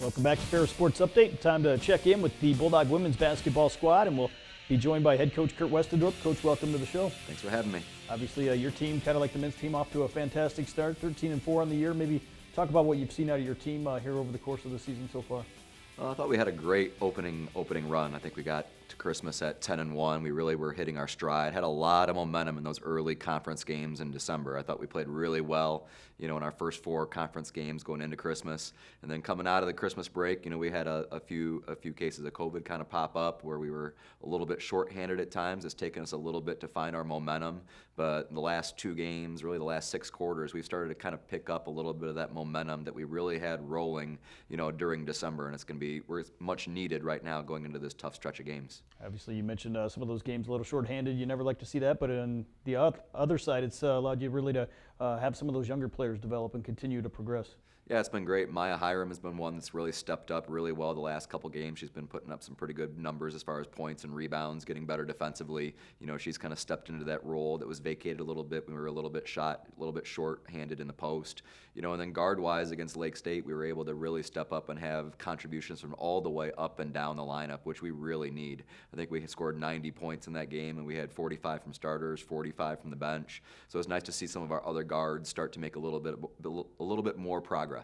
Welcome back to Ferris Sports Update. Time to check in with the Bulldog women's basketball squad, and we'll be joined by head coach Kurt Westendorp. Coach, welcome to the show. Thanks for having me. Obviously, your team, kind of like the men's team, off to a fantastic start, 13-4 on the year. Maybe talk about what you've seen out of your team here over the course of the season so far. I thought we had a great opening run. I think we got to Christmas at 10-1. We really were hitting our stride. Had a lot of momentum in those early conference games in December. I thought we played really well, in our first 4 conference games going into Christmas. And then coming out of the Christmas break, we had a few cases of COVID kind of pop up where we were a little bit shorthanded at times. It's taken us a little bit to find our momentum. But the last 2 games, really the last 6 quarters, we've started to kind of pick up a little bit of that momentum that we really had rolling, during December. And we're much needed right now going into this tough stretch of games. Obviously, you mentioned some of those games a little shorthanded. You never like to see that, but on the other side, it's allowed you really to have some of those younger players develop and continue to progress. Yeah, it's been great. Maya Hiram has been one that's really stepped up really well the last couple games. She's been putting up some pretty good numbers as far as points and rebounds, getting better defensively. She's kind of stepped into that role that was vacated a little bit when we were a little bit short-handed in the post. And then guard-wise against Lake State, we were able to really step up and have contributions from all the way up and down the lineup, which we really need. I think we scored 90 points in that game, and we had 45 from starters, 45 from the bench. So it's nice to see some of our other guards start to make a little bit more progress.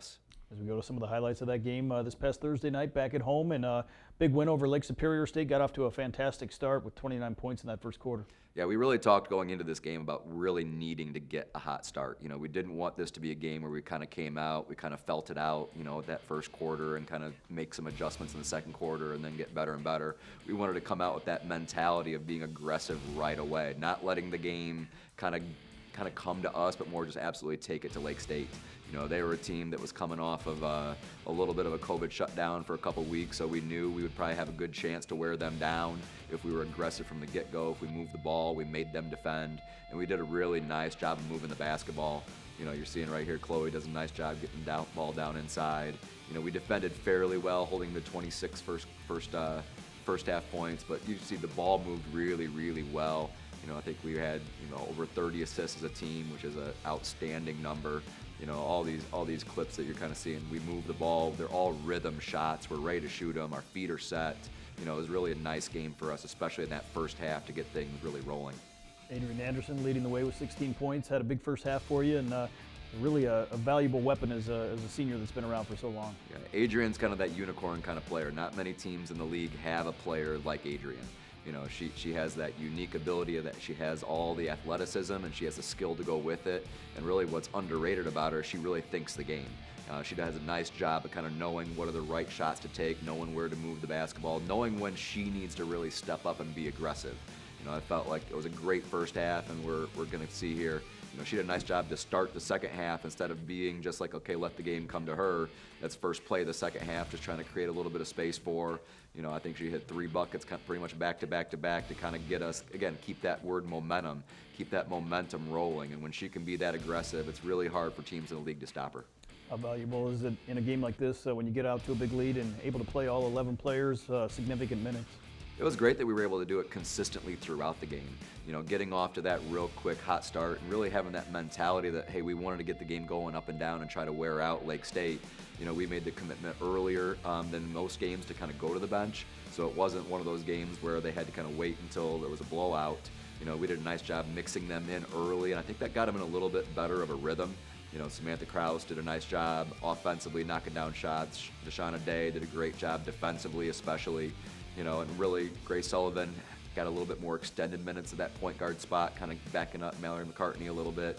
As we go to some of the highlights of that game this past Thursday night back at home, and big win over Lake Superior State, got off to a fantastic start with 29 points in that first quarter. Yeah, we really talked going into this game about really needing to get a hot start. We didn't want this to be a game where we kind of came out, we kind of felt it out, that first quarter and kind of make some adjustments in the second quarter and then get better and better. We wanted to come out with that mentality of being aggressive right away, not letting the game kind of come to us, but more just absolutely take it to Lake State. They were a team that was coming off of a little bit of a COVID shutdown for a couple weeks, so we knew we would probably have a good chance to wear them down if we were aggressive from the get-go. If we moved the ball, we made them defend, and we did a really nice job of moving the basketball. You're seeing right here, Chloe does a nice job getting the ball down inside. We defended fairly well, holding the 26 first half points, but you see the ball moved really, really well. I think we had over 30 assists as a team, which is an outstanding number. All these clips that you're kind of seeing, we move the ball. They're all rhythm shots. We're ready to shoot them. Our feet are set. It was really a nice game for us, especially in that first half, to get things really rolling. Adrian Anderson leading the way with 16 points, had a big first half for you, and really a valuable weapon as a senior that's been around for so long. Yeah, Adrian's kind of that unicorn kind of player. Not many teams in the league have a player like Adrian. She has that unique ability that she has all the athleticism and she has the skill to go with it. And really what's underrated about her, she really thinks the game. She does a nice job of kind of knowing what are the right shots to take, knowing where to move the basketball, knowing when she needs to really step up and be aggressive. I felt like it was a great first half, and we're going to see here, she did a nice job to start the second half instead of being just like, okay, let the game come to her. That's first play of the second half, just trying to create a little bit of space for her. I think she hit 3 buckets pretty much back to back to back to kind of get us, again, keep that word momentum, keep that momentum rolling. And when she can be that aggressive, it's really hard for teams in the league to stop her. How valuable is it in a game like this when you get out to a big lead and able to play all 11 players significant minutes? It was great that we were able to do it consistently throughout the game. Getting off to that real quick hot start and really having that mentality that, hey, we wanted to get the game going up and down and try to wear out Lake State. We made the commitment earlier than most games to kind of go to the bench. So it wasn't one of those games where they had to kind of wait until there was a blowout. We did a nice job mixing them in early, and I think that got them in a little bit better of a rhythm. Samantha Krause did a nice job offensively knocking down shots. Deshauna Day did a great job defensively, especially. And really, Grace Sullivan got a little bit more extended minutes at that point guard spot, kind of backing up Mallory McCartney a little bit.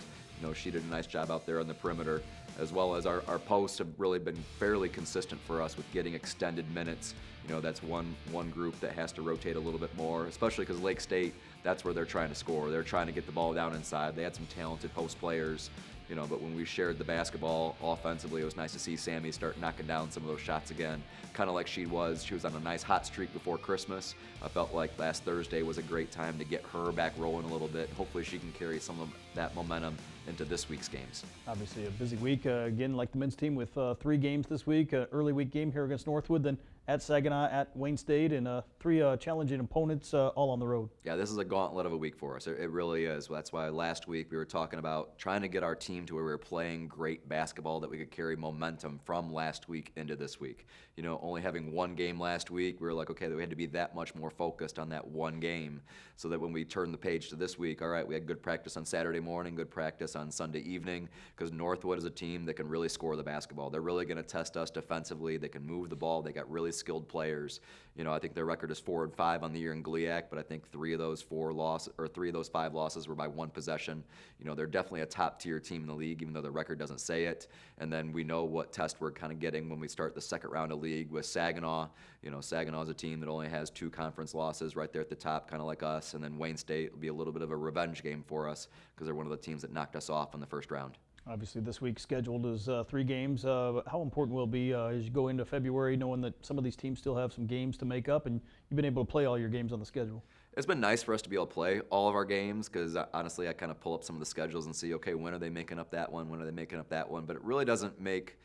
She did a nice job out there on the perimeter, as well as our posts have really been fairly consistent for us with getting extended minutes. That's one group that has to rotate a little bit more, especially because Lake State, that's where they're trying to score. They're trying to get the ball down inside. They had some talented post players. But when we shared the basketball offensively, it was nice to see Sammy start knocking down some of those shots again, kind of like she was. She was on a nice hot streak before Christmas. I felt like last Thursday was a great time to get her back rolling a little bit. Hopefully she can carry some of that momentum into this week's games. Obviously a busy week, again, like the men's team with 3 games this week, early week game here against Northwood, then at Saginaw, at Wayne State, and 3 challenging opponents all on the road. Yeah, this is a gauntlet of a week for us. It really is. That's why last week we were talking about trying to get our team to where we were playing great basketball, that we could carry momentum from last week into this week. You know, only having one game last week, we were like, okay, we had to be that much more focused on that one game, so that when we turn the page to this week, all right, we had good practice on Saturday morning, good practice on Sunday evening, because Northwood is a team that can really score the basketball. They're really going to test us defensively. They can move the ball. They got really skilled players. You know, I think their record is 4-5 on the year in GLIAC, but I think 3 of those 5 losses were by 1 possession. You know, they're definitely a top-tier team in the league, even though the record doesn't say it. And then we know what test we're kind of getting when we start the second round of league with Saginaw. You know, Saginaw is a team that only has 2 conference losses right there at the top, kind of like us. And then Wayne State will be a little bit of a revenge game for us, because they're one of the teams that knocked us off in the first round. Obviously, this week scheduled is 3 games. How important will it be as you go into February, knowing that some of these teams still have some games to make up, and you've been able to play all your games on the schedule? It's been nice for us to be able to play all of our games, because honestly, I kind of pull up some of the schedules and see, okay, when are they making up that one? When are they making up that one? But it really doesn't make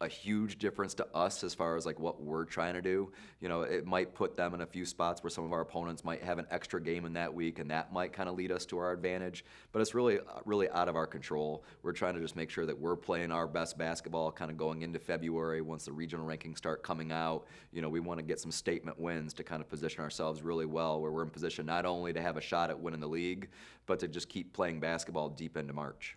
a huge difference to us as far as like what we're trying to do. You know, it might put them in a few spots where some of our opponents might have an extra game in that week, and that might kind of lead us to our advantage. But it's really out of our control. We're trying to just make sure that we're playing our best basketball kind of going into February once the regional rankings start coming out. You know, we want to get some statement wins to kind of position ourselves really well, where we're in position not only to have a shot at winning the league, but to just keep playing basketball deep into March.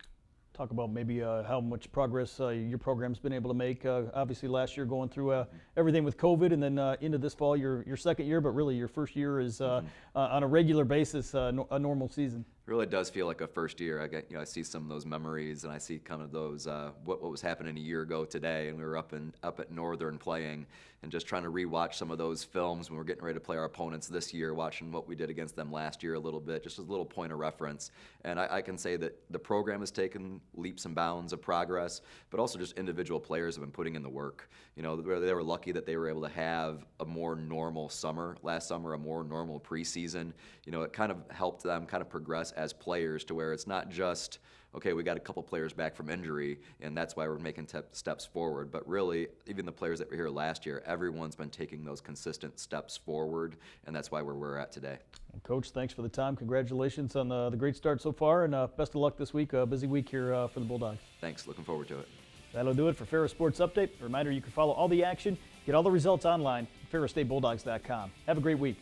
Talk about maybe how much progress your program's been able to make. Obviously, last year going through everything with COVID, and then into this fall, your second year, but really your first year is on a regular basis, a normal season. It really does feel like a first year. I see some of those memories, and I see kind of those what was happening a year ago today, and we were up at Northern playing, and just trying to rewatch some of those films when we're getting ready to play our opponents this year, watching what we did against them last year a little bit, just as a little point of reference. And I can say that the program has taken leaps and bounds of progress, but also just individual players have been putting in the work. You know, they were lucky that they were able to have a more normal summer last summer, a more normal preseason. You know, it kind of helped them kind of progress as players, to where it's not just, okay, we got a couple players back from injury, and that's why we're making steps forward. But really, even the players that were here last year, everyone's been taking those consistent steps forward, and that's why we're at today. Well, Coach, thanks for the time. Congratulations on the great start so far, and best of luck this week. A busy week here for the Bulldogs. Thanks. Looking forward to it. That'll do it for Ferris Sports Update. A reminder, you can follow all the action, get all the results online at ferrisstatebulldogs.com. Have a great week.